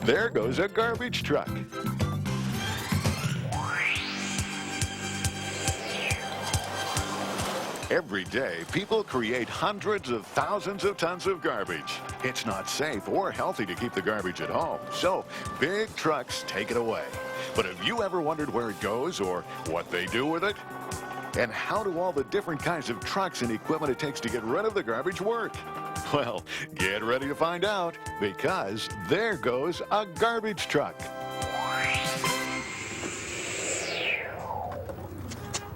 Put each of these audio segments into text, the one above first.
there goes a garbage truck. Every day, people create hundreds of thousands of tons of garbage. It's not safe or healthy to keep the garbage at home, so big trucks take it away. But have you ever wondered where it goes or what they do with it? And how do all the different kinds of trucks and equipment it takes to get rid of the garbage work? Well, get ready to find out, because there goes a garbage truck.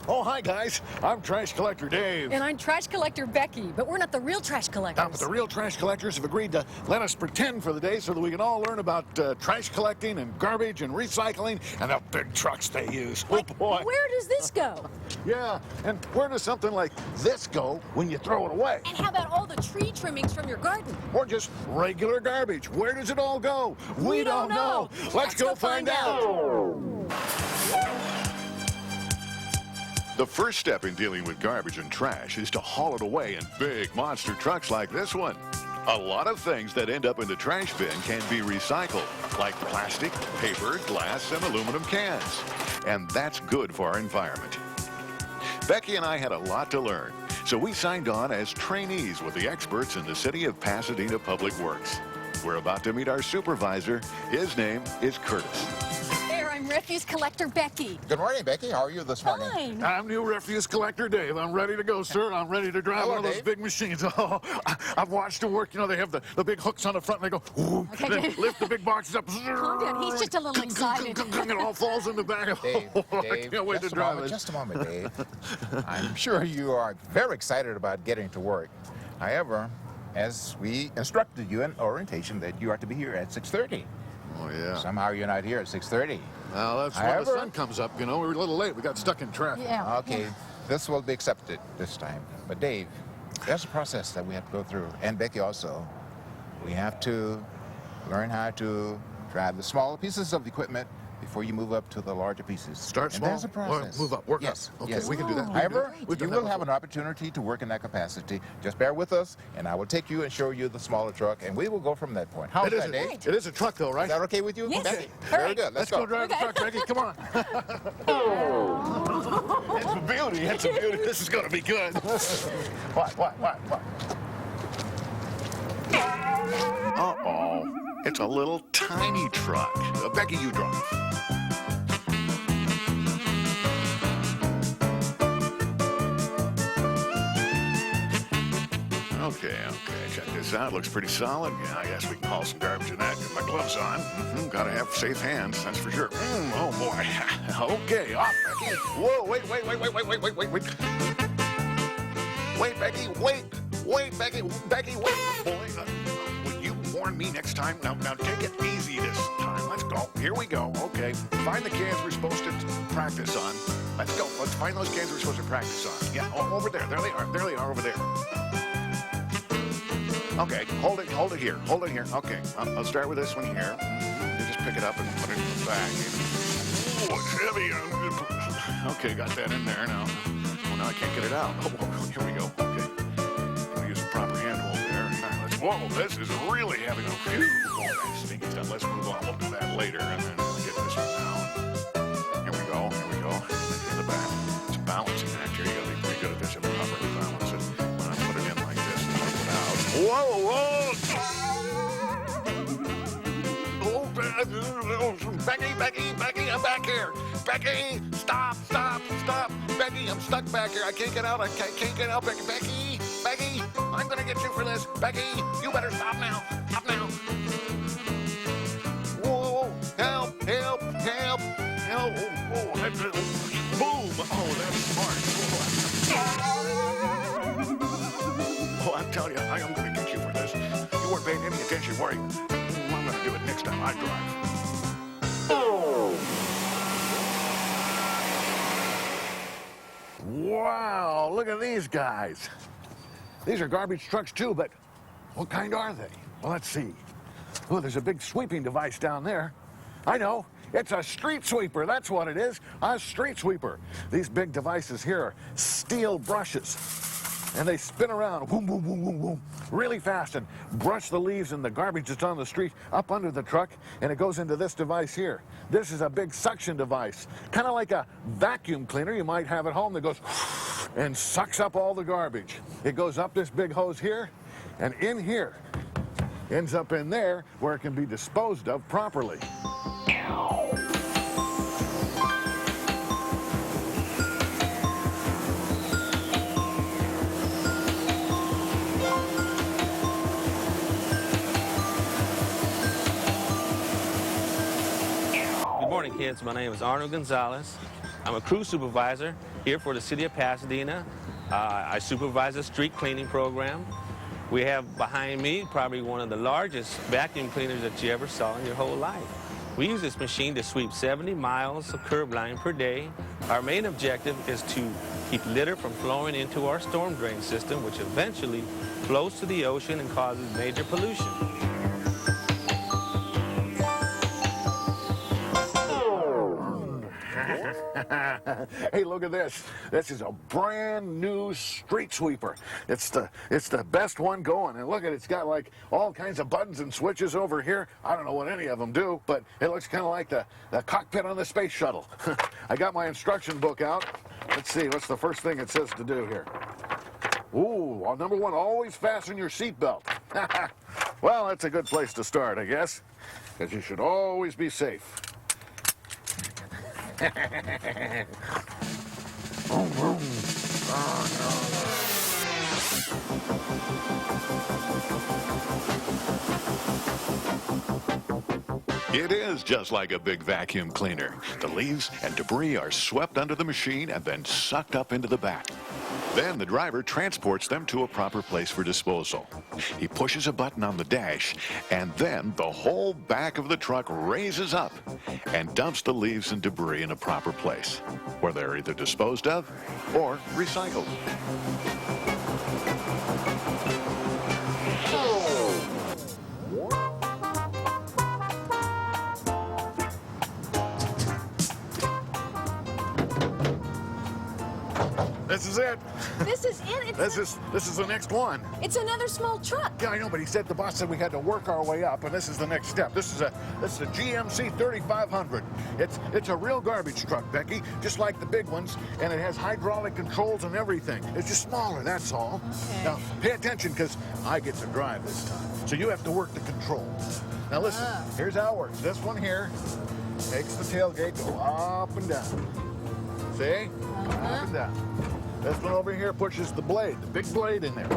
Oh, hi, guys. I'm Trash Collector Dave. And I'm Trash Collector Becky, but we're not the real trash collectors. But the real trash collectors have agreed to let us pretend for the day so that we can all learn about trash collecting and garbage and recycling and the big trucks they use. Like, oh, boy. where does this go? Yeah, and where does something like this go when you throw it away? And how about all the tree trimmings from your garden? Or just regular garbage? Where does it all go? We don't know. Let's go find out. The first step in dealing with garbage and trash is to haul it away in big monster trucks like this one. A lot of things that end up in the trash bin can be recycled, like plastic, paper, glass, and aluminum cans. And that's good for our environment. Becky and I had a lot to learn, so we signed on as trainees with the experts in the City of Pasadena Public Works. We're about to meet our supervisor. His name is Curtis. I'm Refuse Collector Becky. Good morning, Becky. How are you this morning? Fine. I'm new Refuse Collector Dave. I'm ready to go, sir. I'm ready to drive one of those big machines. Oh, I've watched them work. You know, they have the big hooks on the front, and they go, ooh, okay, they lift the big boxes up. Calm down. He's just a little excited. It all falls in the back. Dave, I can't wait to drive it. Just a moment, Dave. I'm sure you are very excited about getting to work. However, as we instructed you in orientation that you are to be here at 6:30. Oh, yeah. Somehow you're not here at 6:30. Well, that's when the sun comes up, you know. We were a little late. We got stuck in traffic. Yeah. Okay, this will be accepted this time. But Dave, there's a process that we have to go through. And Becky also. We have to learn how to drive the smaller pieces of the equipment before you move up to the larger pieces. Start small, There's a process. move up, work yes, up. Okay, yes. we can do that. However, you will have an opportunity to work in that capacity. Just bear with us, and I will take you and show you the smaller truck, and we will go from that point. How's that, Dave? It is a truck, though, right? Is that okay with you, Yes. Becky? All Very right. good. Let's go drive the truck, Becky. Come on. It's a beauty. It's a beauty. This is going to be good. What? Uh-oh. It's a little tiny truck. Becky, you drive. Okay, check this out. Looks pretty solid. Yeah, I guess we can haul some garbage in that. Get my gloves on. Gotta have safe hands, that's for sure. Oh, boy. Okay, off, Becky. Whoa, wait. Wait, Becky, wait. Wait, Becky, wait. Boy, will you warn me next time? Now take it easy this time. Let's go. Here we go. Okay, find the cans we're supposed to practice on. Let's go. Let's find those cans we're supposed to practice on. Yeah, over there. There they are over there. Okay, hold it here. Okay, I'll start with this one here. You just pick it up and put it in the bag. Oh, it's heavy. Okay, got that in there now. Oh, now I can't get it out. Oh, here we go. Okay, I'm gonna use the proper handhold there. All right, whoa, this is really heavy. Okay, oh, that stinky stuff. Let's move on. We'll do that later, and then get this one down. Here we go. In the back. It's a balancing act here. You gotta be pretty good at this and properly balance it. When I put it in like this, and pull it out. Whoa! Becky, I'm back here. Becky, stop. Becky, I'm stuck back here. I can't get out. Becky, I'm gonna get you for this. Becky, you better stop now. Whoa, help. Oh, that's boom. Oh, that's smart. Oh, I'm telling you, I am gonna get you for this. You weren't paying any attention, were you? I'm gonna do it next time I drive. Wow, look at these guys. These are garbage trucks too, but what kind are they? Well, let's see. Oh, there's a big sweeping device down there. I know, it's a street sweeper. That's what it is, a street sweeper. These big devices here are steel brushes. and they spin around, boom, boom, boom, boom, boom, really fast, and brush the leaves and the garbage that's on the street up under the truck, and it goes into this device here. This is a big suction device, kind of like a vacuum cleaner you might have at home that goes and sucks up all the garbage. It goes up this big hose here, and in here, ends up in there where it can be disposed of properly. Good morning, kids. My name is Arnold Gonzalez. I'm a crew supervisor here for the city of Pasadena. I supervise a street cleaning program. We have behind me probably one of the largest vacuum cleaners that you ever saw in your whole life. We use this machine to sweep 70 miles of curb line per day. Our main objective is to keep litter from flowing into our storm drain system, which eventually flows to the ocean and causes major pollution. Hey, look at this. This is a brand new street sweeper. It's the best one going. And look at it, it's got like all kinds of buttons and switches over here. I don't know what any of them do, but it looks kind of like the cockpit on the space shuttle. I got my instruction book out. Let's see, what's the first thing it says to do here? Ooh, well, number one, always fasten your seatbelt. Well, that's a good place to start, I guess, because you should always be safe. It is just like a big vacuum cleaner. The leaves and debris are swept under the machine and then sucked up into the back. Then the driver transports them to a proper place for disposal. He pushes a button on the dash, and then the whole back of the truck raises up and dumps the leaves and debris in a proper place, where they're either disposed of or recycled. This is it. This is it. This is the next one. It's another small truck. Yeah, I know, but the boss said we had to work our way up, and this is the next step. This is a GMC 3500. It's a real garbage truck, Becky, just like the big ones, and it has hydraulic controls and everything. It's just smaller, that's all. Okay. Now, pay attention, because I get to drive this time, so you have to work the controls. Now listen, here's how it works. This one here takes the tailgate, go up and down. See? Up and down. This one over here pushes the blade, the big blade in there.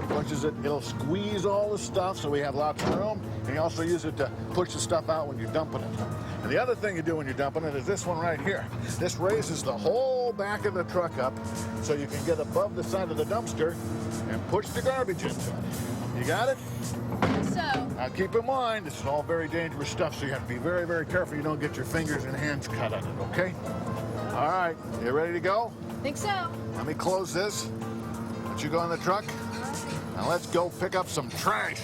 Pushes it, it'll squeeze all the stuff so we have lots of room, and you also use it to push the stuff out when you're dumping it. And the other thing you do when you're dumping it is this one right here. This raises the whole back of the truck up so you can get above the side of the dumpster and push the garbage into it. You got it? So, Now keep in mind, this is all very dangerous stuff, so you have to be very, very careful you don't get your fingers and hands cut on it, okay? All right, you ready to go? think so. Let me close this. Let you go in the truck. Now let's go pick up some trash.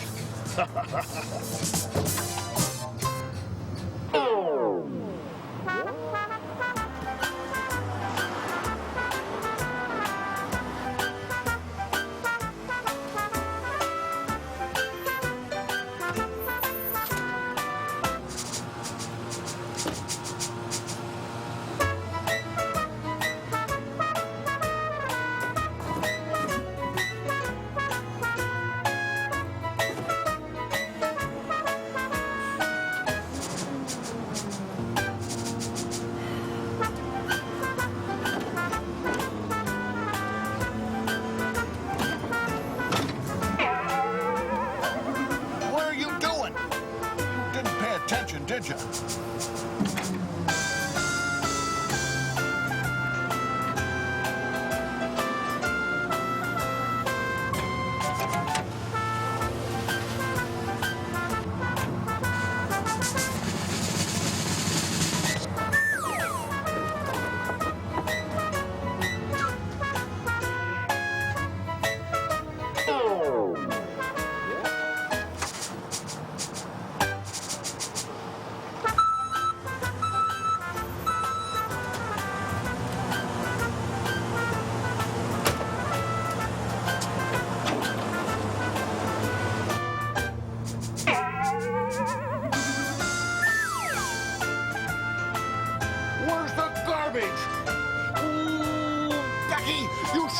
Did you?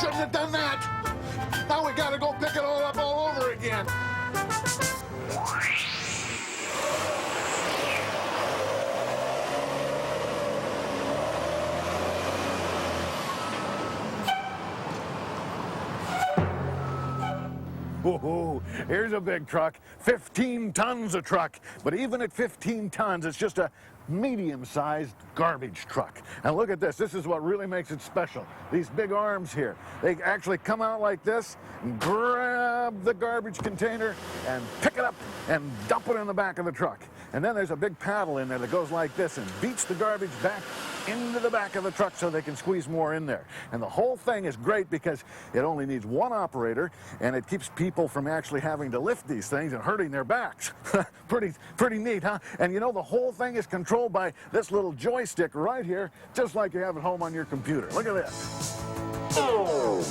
shouldn't have done that. Now we gotta go pick it all up all over again. Whoa, here's a big truck, 15 tons of truck. But even at 15 tons, it's just a medium-sized garbage truck. And look at this. This is what really makes it special. These big arms here. They actually come out like this, and grab the garbage container and pick it up and dump it in the back of the truck. And then there's a big paddle in there that goes like this and beats the garbage back into the back of the truck so they can squeeze more in there. And the whole thing is great because it only needs one operator, and it keeps people from actually having to lift these things and hurting their backs. Pretty neat, huh? And you know, the whole thing is controlled by this little joystick right here, just like you have at home on your computer. Look at this. Oh.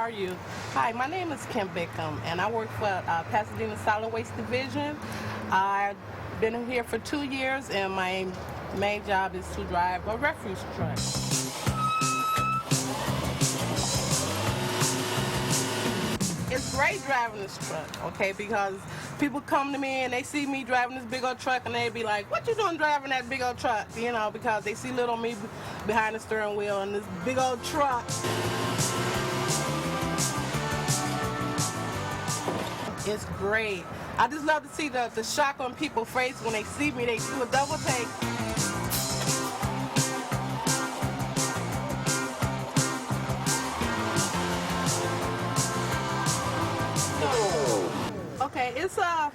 You. Hi, my name is Kim Bickham, and I work for Pasadena Solid Waste Division. I've been here for 2 years, and my main job is to drive a refuse truck. It's great driving this truck, okay, because people come to me and they see me driving this big old truck, and they be like, "What you doing driving that big old truck?" You know, because they see little me behind the steering wheel and this big old truck. It's great. I just love to see the shock on people's face when they see me. They do a double take. Okay, it's a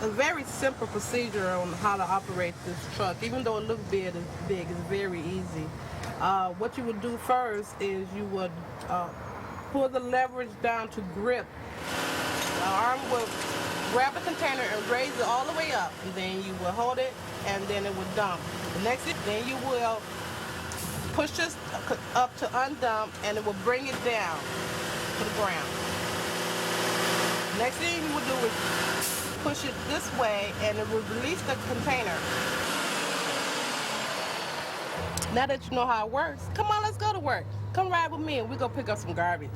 very simple procedure on how to operate this truck. Even though it looks big, it's very easy. What you would do first is you would pull the leverage down to grip. The arm will grab the container and raise it all the way up, and then you will hold it, and then it will dump. The next thing, then you will push this up to undump, and it will bring it down to the ground. Next thing you will do is push it this way, and it will release the container. Now that you know how it works, come on, let's go to work. Come ride with me, and we'll go pick up some garbage.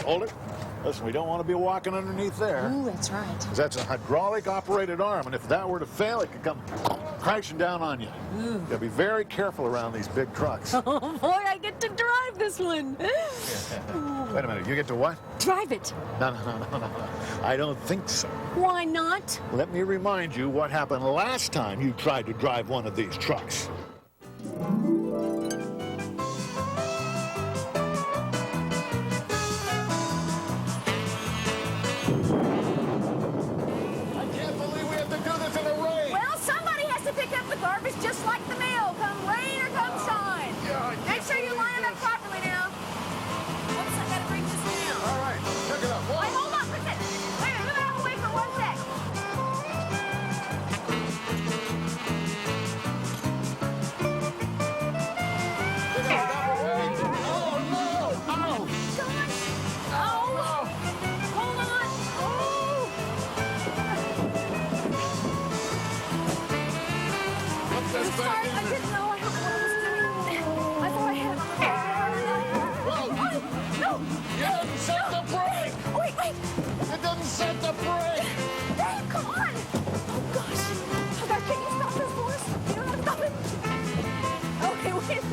Hold it. Listen, we don't want to be walking underneath there. Ooh, that's right. 'Cause that's a hydraulic-operated arm, and if that were to fail, it could come crashing down on you. Ooh. You gotta be very careful around these big trucks. Oh, boy, I get to drive this one. Wait a minute, you get to what? Drive it. No. I don't think so. Why not? Let me remind you what happened last time you tried to drive one of these trucks. Garbage just like the mail, come rain or come shine. Make sure you line it up properly now. Oops, I gotta bring this down. All right, pick it up. Whoa. Wait, hold on, wait a minute. Wait a minute, move out of the way for 1 sec. You didn't set the brake! Wait, wait! It didn't set the brake! Dave, come on! Oh, gosh. Okay, can you stop this for us? You don't have to stop it. Okay, wait.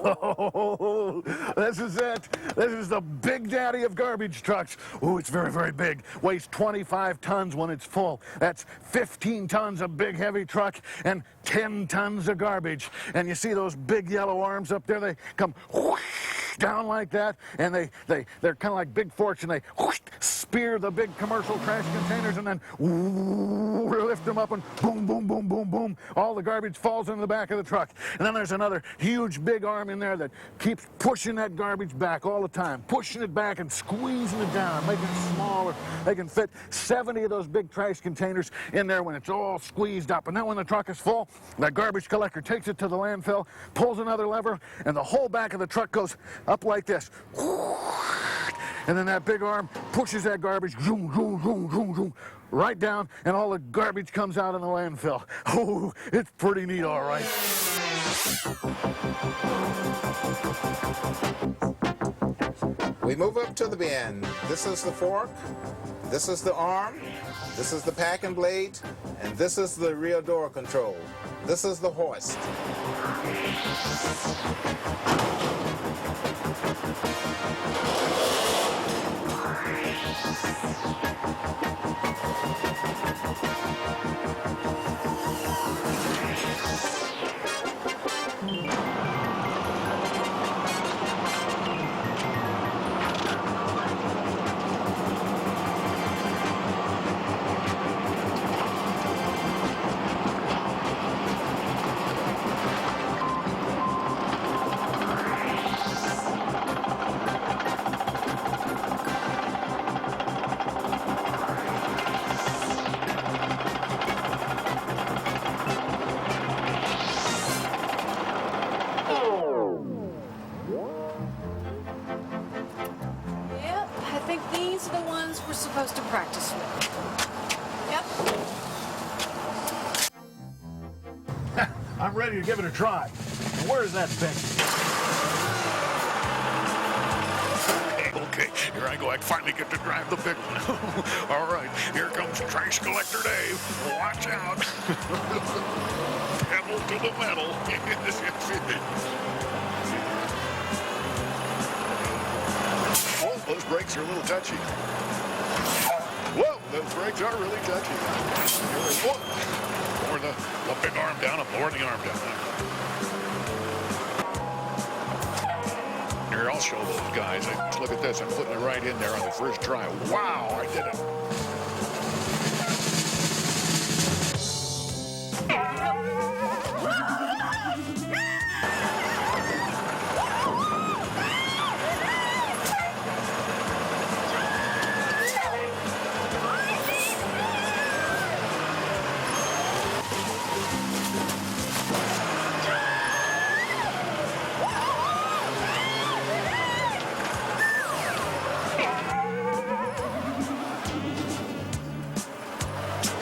Oh, this is it. This is the big daddy of garbage trucks. Oh, it's very, very big. Weighs 25 tons when it's full. That's 15 tons of big, heavy truck and 10 tons of garbage. And you see those big yellow arms up there? They come whoosh down like that, and they're kind of like big forks, and they whoosh, spear the big commercial trash containers, and then lift them up, and boom, boom, boom, boom, boom. All the garbage falls into the back of the truck. And then there's another huge big arm in there that keeps pushing that garbage back all the time, pushing it back and squeezing it down, making it smaller. They can fit 70 of those big trash containers in there when it's all squeezed up. And then when the truck is full, that garbage collector takes it to the landfill, pulls another lever, and the whole back of the truck goes up like this. And then that big arm pushes that garbage zoom, zoom, zoom, zoom, zoom, right down, and all the garbage comes out in the landfill. Oh, it's pretty neat, all right. We move up to the bin. This is the fork, this is the arm, this is the packing blade, and this is the rear door control. This is the hoist. Yep, I think these are the ones we're supposed to practice with. Yep. I'm ready to give it a try. Where's that bin? Okay, here I go. I finally get to drive the big one. All right, here comes Trash Collector Dave. Watch out. Pedal to the metal. Oh, those brakes are a little touchy. Whoa, those brakes are really touchy. Whoa. Lower the big arm down. I'm lowering the arm down. Here, I'll show those guys. Look at this. I'm putting it right in there on the first try. Wow, I did it.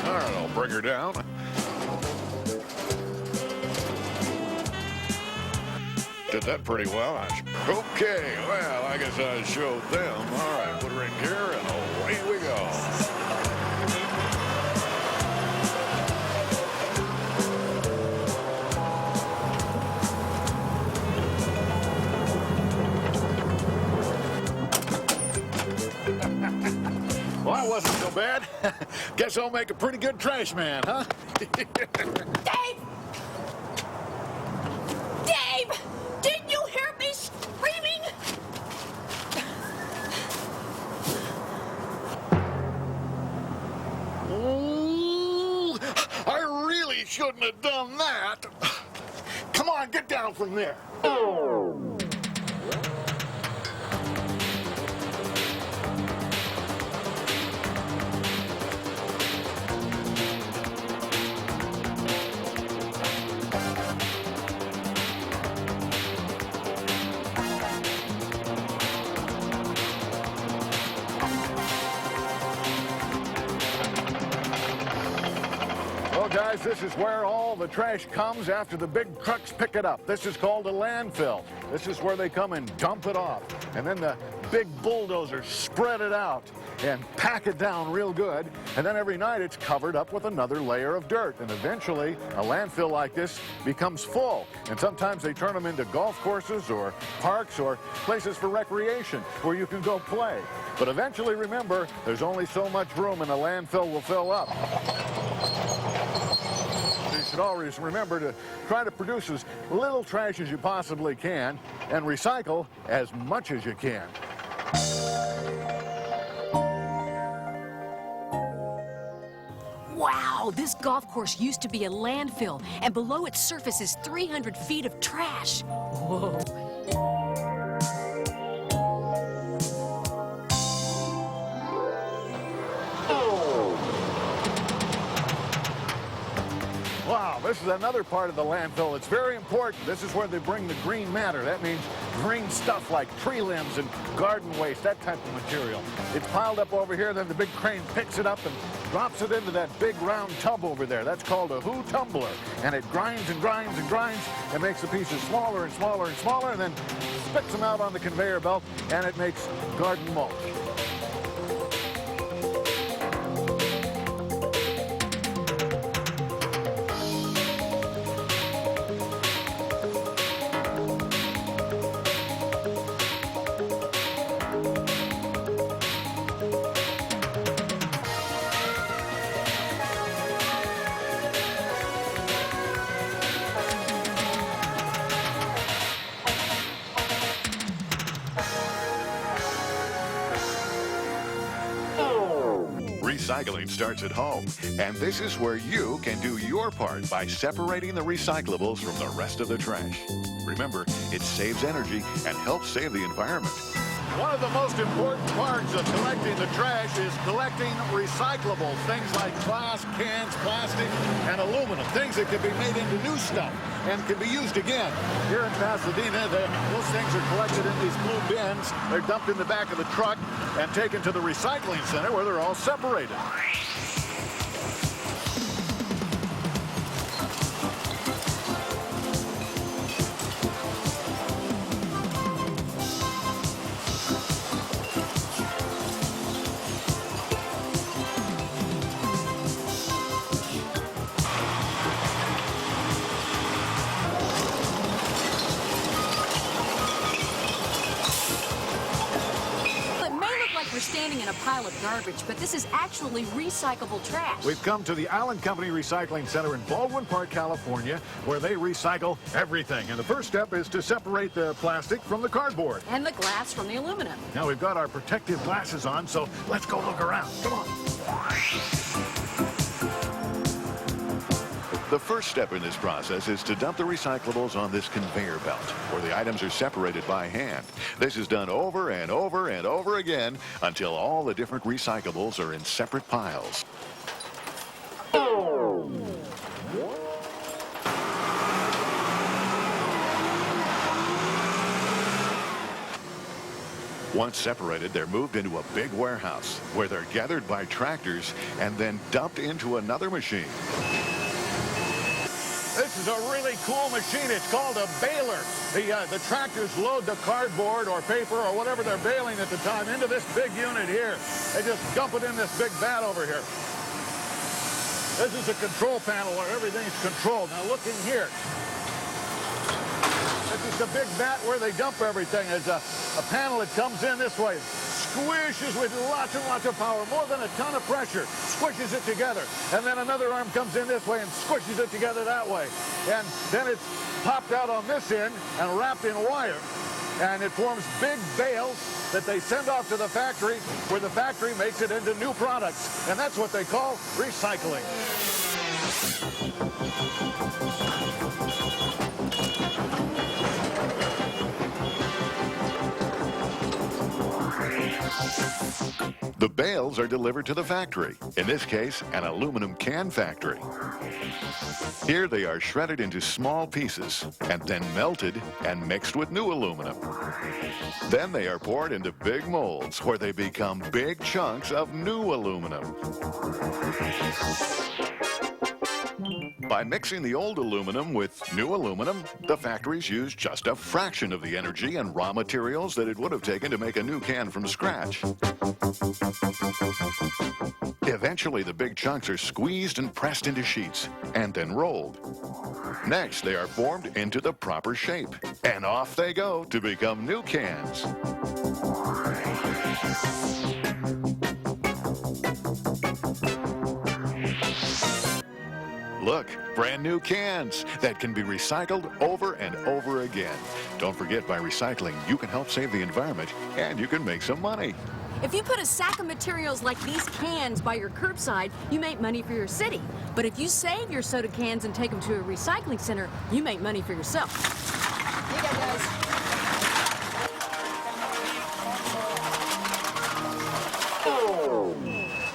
All right, I'll bring her down. Did that pretty well. Okay, well, I guess I showed them. All right, put her in here, and away we go. Well, that wasn't so bad. Guess I'll make a pretty good trash man, huh? Dave! Dave! Didn't you hear me screaming? Ooh, I really shouldn't have done that. Come on, get down from there. guys, this is where all the trash comes after the big trucks pick it up. This is called a landfill. This is where they come and dump it off. And then the big bulldozers spread it out and pack it down real good. And then every night it's covered up with another layer of dirt. And eventually a landfill like this becomes full. And sometimes they turn them into golf courses or parks or places for recreation where you can go play. But eventually, remember, there's only so much room and the landfill will fill up. You should always remember to try to produce as little trash as you possibly can and recycle as much as you can. Wow, this golf course used to be a landfill, and below its surface is 300 feet of trash. Whoa. Wow, this is another part of the landfill. It's very important. This is where they bring the green matter. That means green stuff like tree limbs and garden waste, that type of material. It's piled up over here, then the big crane picks it up and drops it into that big round tub over there. That's called a Who tumbler. And it grinds and grinds and grinds and makes the pieces smaller and smaller and smaller and then spits them out on the conveyor belt and it makes garden mulch. Recycling starts at home, and this is where you can do your part by separating the recyclables from the rest of the trash. Remember, it saves energy and helps save the environment. One of the most important parts of collecting the trash is collecting recyclables, things like glass, cans, plastic, and aluminum, things that can be made into new stuff and can be used again. Here in Pasadena, those things are collected in these blue bins. They're dumped in the back of the truck and taken to the recycling center where they're all separated. We're standing in a pile of garbage, but this is actually recyclable trash. We've come to the Allen Company Recycling Center in Baldwin Park, California, where they recycle everything. And the first step is to separate the plastic from the cardboard. And the glass from the aluminum. Now we've got our protective glasses on, so let's go look around. Come on. The first step in this process is to dump the recyclables on this conveyor belt, where the items are separated by hand. This is done over and over and over again until all the different recyclables are in separate piles. Once separated, they're moved into a big warehouse, where they're gathered by tractors and then dumped into another machine. This is a really cool machine. It's called a baler. The tractors load the cardboard or paper or whatever they're baling at the time into this big unit here. They just dump it in this big vat over here. This is a control panel where everything's controlled. Now look in here. This is the big vat where they dump everything. There's a panel that comes in this way. Squishes with lots and lots of power, more than a ton of pressure, squishes it together. And then another arm comes in this way and squishes it together that way. And then it's popped out on this end and wrapped in wire. And it forms big bales that they send off to the factory, where the factory makes it into new products. And that's what they call recycling. The bales are delivered to the factory, in this case, an aluminum can factory. Here they are shredded into small pieces and then melted and mixed with new aluminum. Then they are poured into big molds where they become big chunks of new aluminum. By mixing the old aluminum with new aluminum, the factories use just a fraction of the energy and raw materials that it would have taken to make a new can from scratch. Eventually, the big chunks are squeezed and pressed into sheets, and then rolled. Next, they are formed into the proper shape, and off they go to become new cans. Look, brand new cans that can be recycled over and over again. Don't forget, by recycling, you can help save the environment and you can make some money. If you put a sack of materials like these cans by your curbside, you make money for your city. But if you save your soda cans and take them to a recycling center, you make money for yourself. Here you go, guys.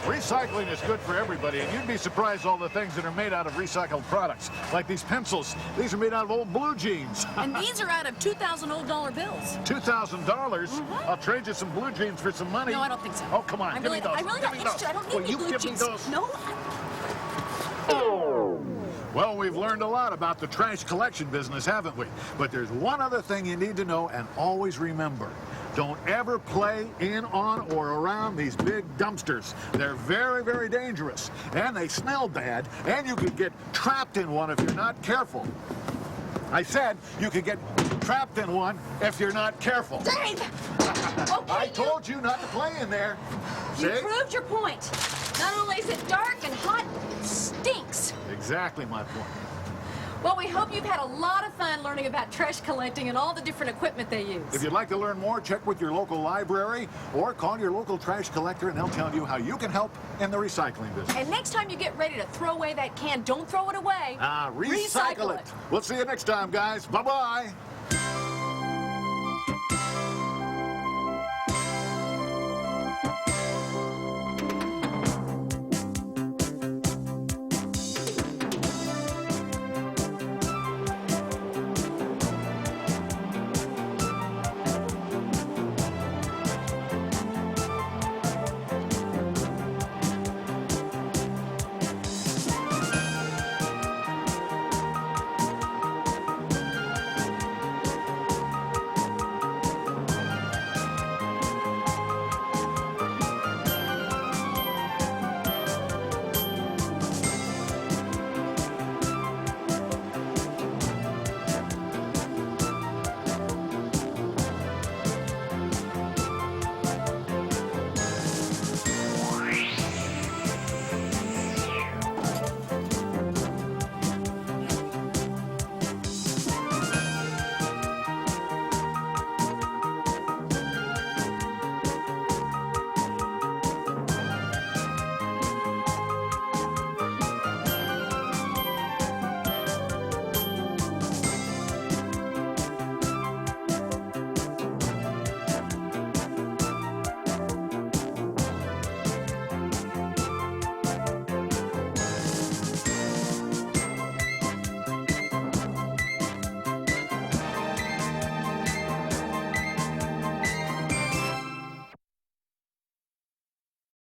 Recycling is good for everybody, and you'd be surprised all the things that are made out of recycled products. Like these pencils. These are made out of old blue jeans. And these are out of 2,000 old dollar bills. $2,000? I'll trade you some blue jeans for some money. No, I don't think so. Oh, come on. Give me those. I'm really Give not me interested. those. I don't need Well, any you blue give me jeans. those. No. Well, we've learned a lot about the trash collection business, haven't we? But there's one other thing you need to know and always remember. Don't ever play in, on, or around these big dumpsters. They're very, very dangerous, and they smell bad, and you could get trapped in one if you're not careful. I said you could get trapped in one if you're not careful. Dave! Okay, I told you not to play in there. You See? proved your point. Not only is it dark and hot, it stinks. Exactly my point. Well, we hope you've had a lot of fun learning about trash collecting and all the different equipment they use. If you'd like to learn more, check with your local library or call your local trash collector and they'll tell you how you can help in the recycling business. And next time you get ready to throw away that can, don't throw it away. Recycle it. We'll see you next time, guys. Bye-bye.